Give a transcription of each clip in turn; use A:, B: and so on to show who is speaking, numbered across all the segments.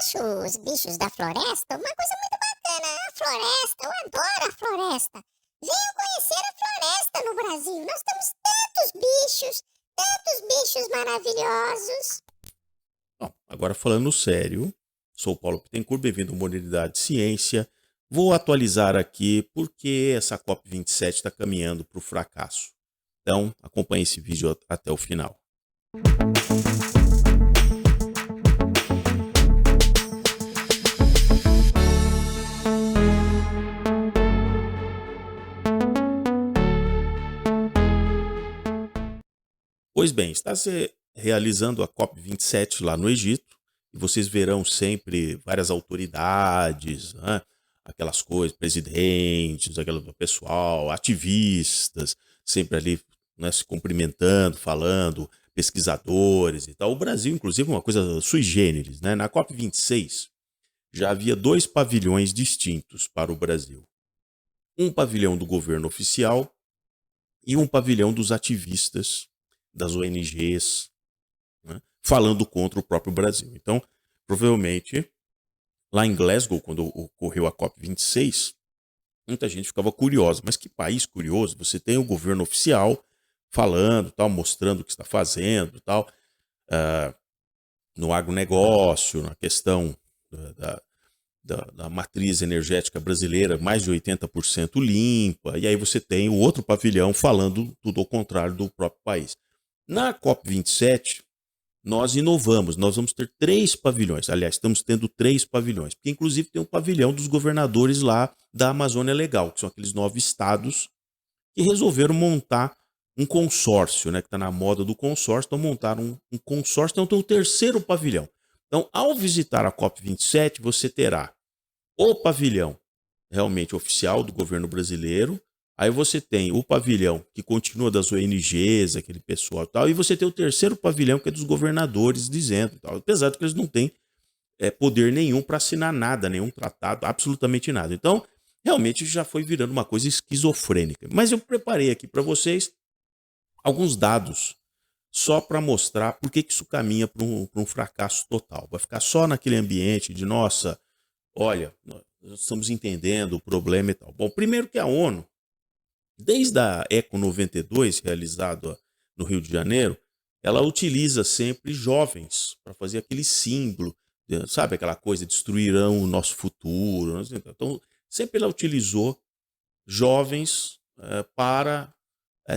A: acho os bichos da floresta uma coisa muito bacana. A floresta, eu adoro a floresta. Venham conhecer a floresta no Brasil. Nós temos tantos bichos maravilhosos.
B: Bom, agora falando sério, sou Paulo Bittencourt, bem-vindo ao Modernidade e Ciência. Vou atualizar aqui porque essa COP27 está caminhando para o fracasso. Então, acompanhe esse vídeo até o final. Pois bem, está se realizando a COP27 lá no Egito, e vocês verão sempre várias autoridades, né, aquelas coisas, presidentes, aquele pessoal, ativistas, sempre ali, né, se cumprimentando, falando, pesquisadores e tal. O Brasil, inclusive, é uma coisa sui generis, né? Na COP26 já havia dois pavilhões distintos para o Brasil. Um pavilhão do governo oficial e um pavilhão dos ativistas, das ONGs, né, falando contra o próprio Brasil. Então, provavelmente, lá em Glasgow, quando ocorreu a COP26, muita gente ficava curiosa. Mas que país curioso? Você tem o governo oficial falando, tal, mostrando o que está fazendo, tal, ah, no agronegócio, na questão da matriz energética brasileira, mais de 80% limpa, e aí você tem o outro pavilhão falando tudo ao contrário do próprio país. Na COP27, nós inovamos, nós vamos ter 3 pavilhões. Aliás, estamos tendo 3 pavilhões, porque inclusive tem um pavilhão dos governadores lá da Amazônia Legal, que são aqueles 9 estados que resolveram montar um consórcio, né, que está na moda do consórcio, então montaram um consórcio, então tem o terceiro pavilhão. Então, ao visitar a COP27, você terá o pavilhão realmente oficial do governo brasileiro. Aí você tem o pavilhão que continua das ONGs, aquele pessoal e tal, e você tem o terceiro pavilhão que é dos governadores dizendo e tal, apesar de que eles não têm poder nenhum para assinar nada, nenhum tratado, absolutamente nada. Então, realmente já foi virando uma coisa esquizofrênica. Mas eu preparei aqui para vocês alguns dados só para mostrar por que isso caminha para um fracasso total. Vai ficar só naquele ambiente de, nossa, olha, nós estamos entendendo o problema e tal. Bom, primeiro que a ONU, desde a Eco 92, realizada no Rio de Janeiro, ela utiliza sempre jovens para fazer aquele símbolo, sabe aquela coisa, destruirão o nosso futuro. Então, sempre ela utilizou jovens para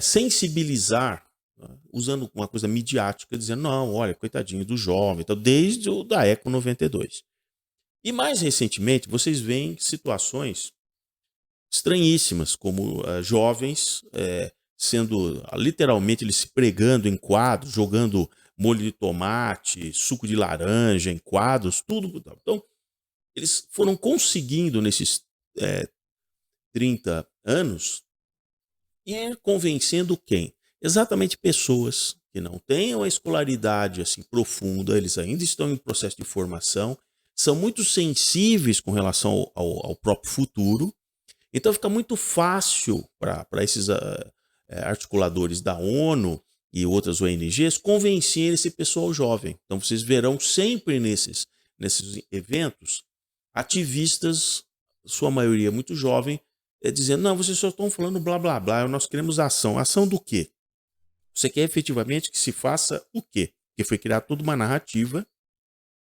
B: sensibilizar, né, usando uma coisa midiática, dizendo, não, olha, coitadinho do jovem, então, desde o da Eco 92. E mais recentemente, vocês veem situações estranhíssimas, como jovens sendo literalmente eles se pregando em quadros, jogando molho de tomate, suco de laranja em quadros, tudo. Então, eles foram conseguindo nesses 30 anos ir convencendo quem? Exatamente pessoas que não tenham a escolaridade assim profunda, eles ainda estão em processo de formação, são muito sensíveis com relação ao próprio futuro. Então fica muito fácil para esses articuladores da ONU e outras ONGs convencerem esse pessoal jovem. Então vocês verão sempre nesses eventos ativistas, sua maioria muito jovem, dizendo, não, vocês só estão falando blá blá blá, nós queremos ação. Ação do quê? Você quer efetivamente que se faça o quê? Porque foi criada toda uma narrativa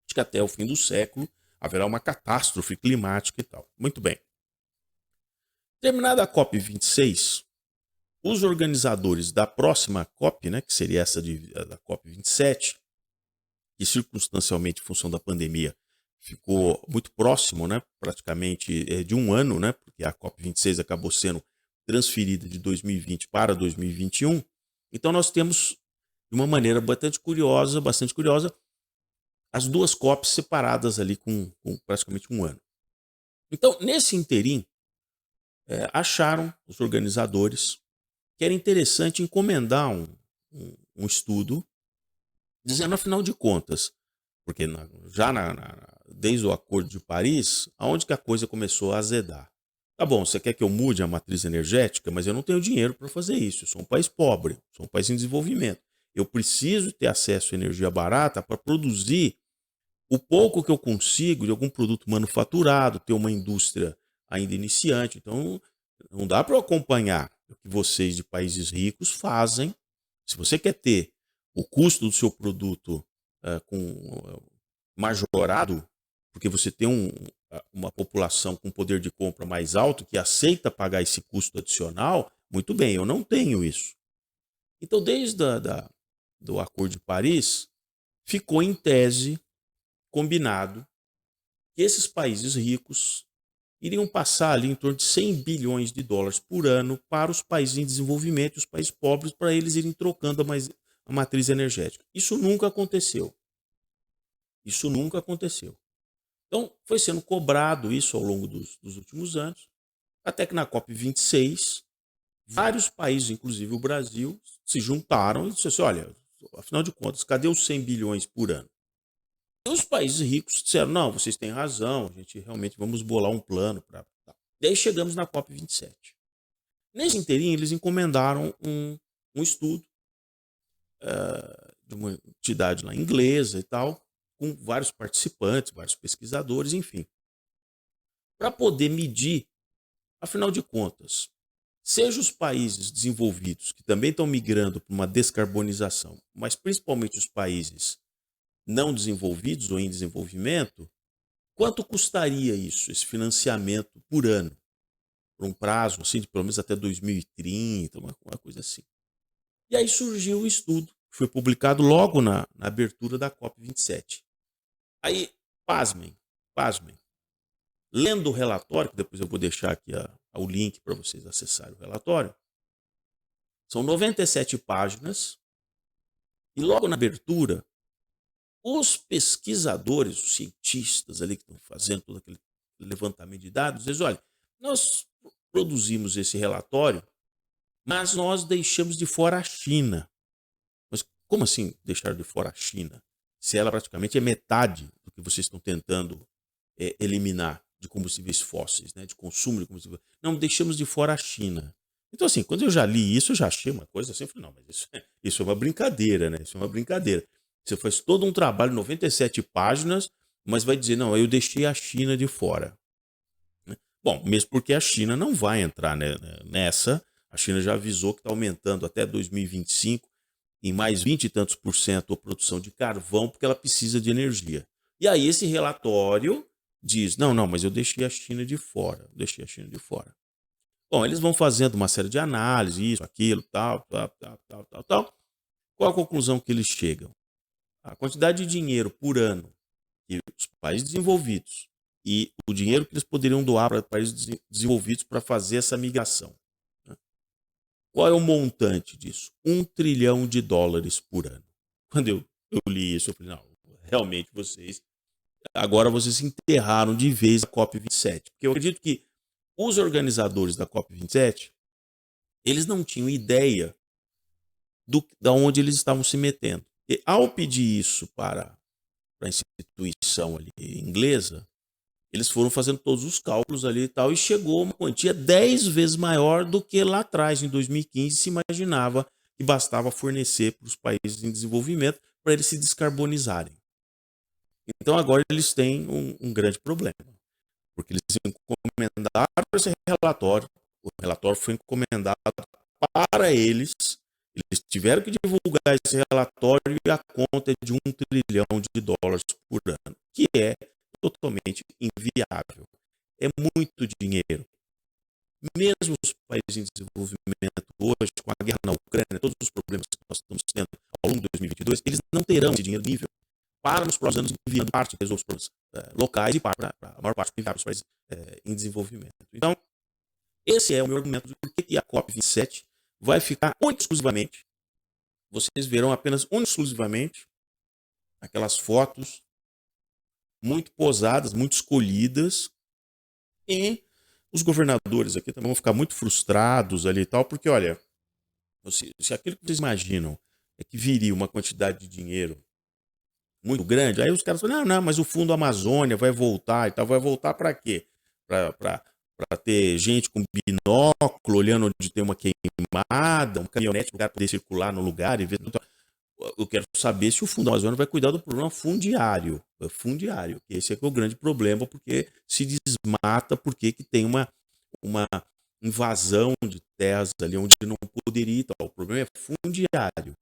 B: de que até o fim do século haverá uma catástrofe climática e tal. Muito bem. Terminada a COP26, os organizadores da próxima COP, né, que seria essa da COP27, que circunstancialmente, em função da pandemia, ficou muito próximo, né, praticamente de um ano, né, porque a COP26 acabou sendo transferida de 2020 para 2021. Então nós temos, de uma maneira bastante curiosa, as duas COPs separadas ali com praticamente um ano. Então, nesse interim, acharam os organizadores que era interessante encomendar um estudo, dizendo, afinal de contas, porque desde o Acordo de Paris, aonde que a coisa começou a azedar? Tá bom, você quer que eu mude a matriz energética, mas eu não tenho dinheiro para fazer isso. Eu sou um país pobre, sou um país em desenvolvimento. Eu preciso ter acesso à energia barata para produzir o pouco que eu consigo de algum produto manufaturado, ter uma indústria ainda iniciante. Então, não dá para eu acompanhar o que vocês de países ricos fazem. Se você quer ter o custo do seu produto majorado, porque você tem uma população com poder de compra mais alto que aceita pagar esse custo adicional, muito bem, eu não tenho isso. Então, desde do Acordo de Paris, ficou em tese combinado que esses países ricos iriam passar ali em torno de 100 bilhões de dólares por ano para os países em desenvolvimento e os países pobres, para eles irem trocando a matriz energética. Isso nunca aconteceu. Isso nunca aconteceu. Então, foi sendo cobrado isso ao longo dos últimos anos, até que na COP26, vários países, inclusive o Brasil, se juntaram e disseram assim, olha, afinal de contas, cadê os 100 bilhões por ano? E os países ricos disseram, não, vocês têm razão, a gente realmente vamos bolar um plano para... E aí chegamos na COP27. Nesse inteirinho, eles encomendaram um estudo de uma entidade lá inglesa e tal, com vários participantes, vários pesquisadores, enfim, para poder medir, afinal de contas, seja os países desenvolvidos, que também estão migrando para uma descarbonização, mas principalmente os países não desenvolvidos ou em desenvolvimento, quanto custaria isso, esse financiamento por ano, por um prazo assim, de pelo menos até 2030, uma coisa assim. E aí surgiu o estudo, que foi publicado logo na abertura da COP27. Aí, pasmem. Lendo o relatório, que depois eu vou deixar aqui o link para vocês acessarem o relatório, são 97 páginas, e logo na abertura, os pesquisadores, os cientistas ali que estão fazendo todo aquele levantamento de dados, dizem, olha, nós produzimos esse relatório, mas nós deixamos de fora a China. Mas como assim deixar de fora a China? Se ela praticamente é metade do que vocês estão tentando eliminar de combustíveis fósseis, né, de consumo de combustíveis. Não, deixamos de fora a China. Então, assim, quando eu já li isso, eu já achei uma coisa assim, falei, não, mas isso é uma brincadeira, né? Isso é uma brincadeira. Você faz todo um trabalho, 97 páginas, mas vai dizer, não, eu deixei a China de fora. Bom, mesmo porque a China não vai entrar nessa. A China já avisou que está aumentando até 2025 em mais 20 e tantos por cento a produção de carvão, porque ela precisa de energia. E aí esse relatório diz, não, mas eu deixei a China de fora. Bom, eles vão fazendo uma série de análises, isso, aquilo, tal. Qual a conclusão que eles chegam? A quantidade de dinheiro por ano que os países desenvolvidos e o dinheiro que eles poderiam doar para países desenvolvidos para fazer essa migração. Né? Qual é o montante disso? $1 trilhão por ano. Quando eu li isso, eu falei, não, realmente agora vocês enterraram de vez a COP27. Porque eu acredito que os organizadores da COP27, eles não tinham ideia da onde eles estavam se metendo. E ao pedir isso para a instituição ali inglesa, eles foram fazendo todos os cálculos ali e tal, e chegou uma quantia 10 vezes maior do que lá atrás, em 2015, se imaginava que bastava fornecer para os países em desenvolvimento para eles se descarbonizarem. Então agora eles têm um grande problema, porque eles encomendaram esse relatório, o relatório foi encomendado para eles tiveram que divulgar esse relatório e a conta é de $1 trilhão por ano, que é totalmente inviável. É muito dinheiro. Mesmo os países em desenvolvimento hoje, com a guerra na Ucrânia, todos os problemas que nós estamos tendo ao longo de 2022, eles não terão esse dinheiro nível para nos próximos anos enviando parte dos problemas locais e para a maior parte enviar para os países em desenvolvimento. Então, esse é o meu argumento de por que a COP27 vai ficar única e exclusivamente, vocês verão apenas única e exclusivamente aquelas fotos muito posadas, muito escolhidas, e os governadores aqui também vão ficar muito frustrados ali e tal, porque olha, se aquilo que vocês imaginam é que viria uma quantidade de dinheiro muito grande, aí os caras falam, não, mas o Fundo Amazônia vai voltar e tal, vai voltar para quê? Para ter gente com binóculo olhando onde tem uma queimada, um caminhonete para poder circular no lugar e ver. eu quero saber se o Fundo Amazônia vai cuidar do problema fundiário. Fundiário. Esse é que é o grande problema, porque se desmata, porque que tem uma invasão de terras ali onde não poderia e tal. O problema é fundiário.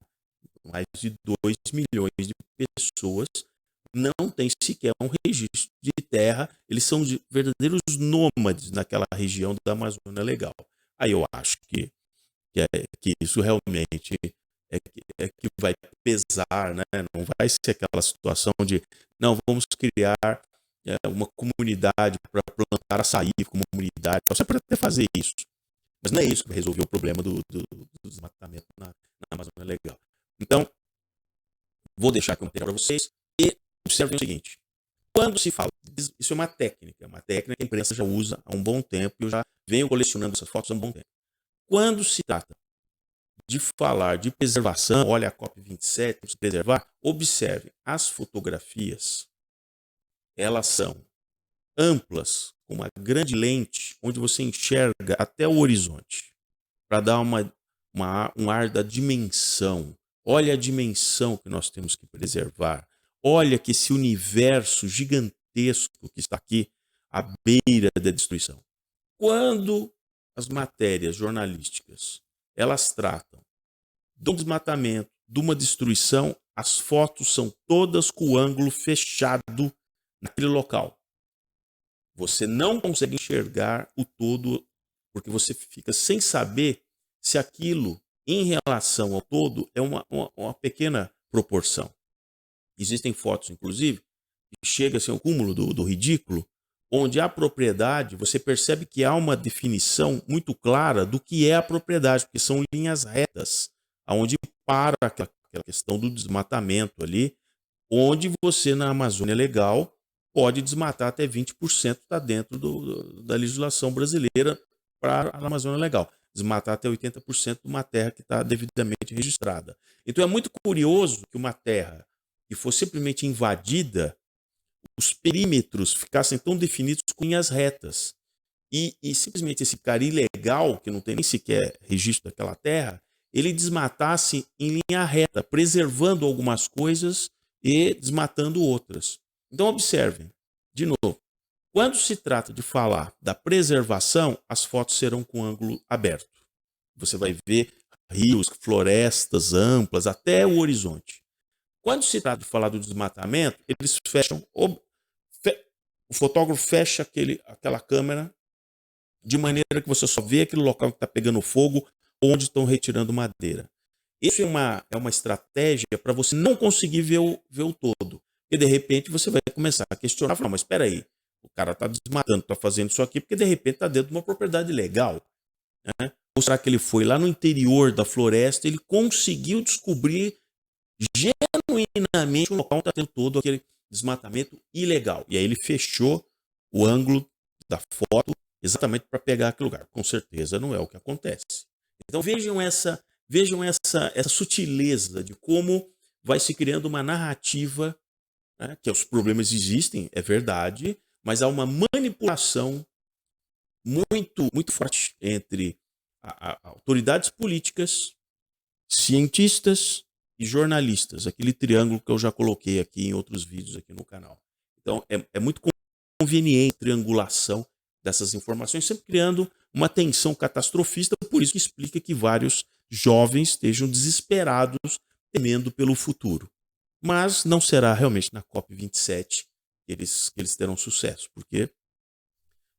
B: Mais de 2 milhões de pessoas não têm sequer um registro de terra. Eles são verdadeiros nômades naquela região da Amazônia Legal. Aí eu acho que isso realmente é que vai pesar, né? Não vai ser aquela situação de não, vamos criar uma comunidade para plantar açaí, comunidade. Você pode até fazer isso, mas não é isso que vai resolver o problema do desmatamento na Amazônia Legal. Então, vou deixar aqui um material para vocês e observem o seguinte. Quando se fala, isso é uma técnica que a imprensa já usa há um bom tempo e eu já venho colecionando essas fotos há um bom tempo. Quando se trata de falar de preservação, olha a COP27, vamos preservar, observe, as fotografias, elas são amplas, com uma grande lente, onde você enxerga até o horizonte, para dar um ar da dimensão. Olha a dimensão que nós temos que preservar. Olha que esse universo gigantesco que está aqui à beira da destruição. Quando as matérias jornalísticas elas tratam do desmatamento, de uma destruição, as fotos são todas com o ângulo fechado naquele local. Você não consegue enxergar o todo, porque você fica sem saber se aquilo, em relação ao todo, é uma pequena proporção. Existem fotos, inclusive, que chega assim, ao cúmulo do ridículo, onde a propriedade, você percebe que há uma definição muito clara do que é a propriedade, porque são linhas retas, onde para aquela questão do desmatamento ali, onde você, na Amazônia Legal, pode desmatar até 20%, está dentro da legislação brasileira para a Amazônia Legal. Desmatar até 80% de uma terra que está devidamente registrada. Então é muito curioso que uma terra que for simplesmente invadida, os perímetros ficassem tão definidos com linhas retas. E simplesmente esse cara ilegal, que não tem nem sequer registro daquela terra, ele desmatasse em linha reta, preservando algumas coisas e desmatando outras. Então observem, de novo, quando se trata de falar da preservação, as fotos serão com ângulo aberto. Você vai ver rios, florestas amplas, até o horizonte. Quando se trata de falar do desmatamento, eles fecham, o fotógrafo fecha aquela câmera de maneira que você só vê aquele local que está pegando fogo, onde estão retirando madeira. Isso é uma estratégia para você não conseguir ver o todo. Porque de repente você vai começar a questionar, falar, mas espera aí, o cara está desmatando, está fazendo isso aqui, porque de repente está dentro de uma propriedade legal. Né? Ou será que ele foi lá no interior da floresta, ele conseguiu descobrir genuinamente o local está tendo todo aquele desmatamento ilegal. E aí ele fechou o ângulo da foto exatamente para pegar aquele lugar. Com certeza não é o que acontece. Então vejam essa sutileza de como vai se criando uma narrativa, né, que os problemas existem, é verdade, mas há uma manipulação muito, muito forte entre autoridades políticas, cientistas e jornalistas, aquele triângulo que eu já coloquei aqui em outros vídeos aqui no canal. Então é muito conveniente a triangulação dessas informações, sempre criando uma tensão catastrofista, por isso que explica que vários jovens estejam desesperados, temendo pelo futuro. Mas não será realmente na COP27 que eles terão sucesso, porque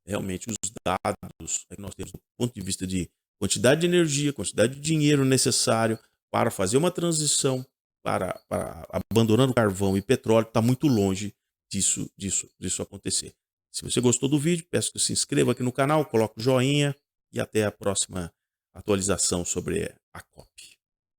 B: realmente os dados que nós temos do ponto de vista de quantidade de energia, quantidade de dinheiro necessário para fazer uma transição, para abandonar o carvão e petróleo, está muito longe disso acontecer. Se você gostou do vídeo, peço que se inscreva aqui no canal, coloque o joinha e até a próxima atualização sobre a COP.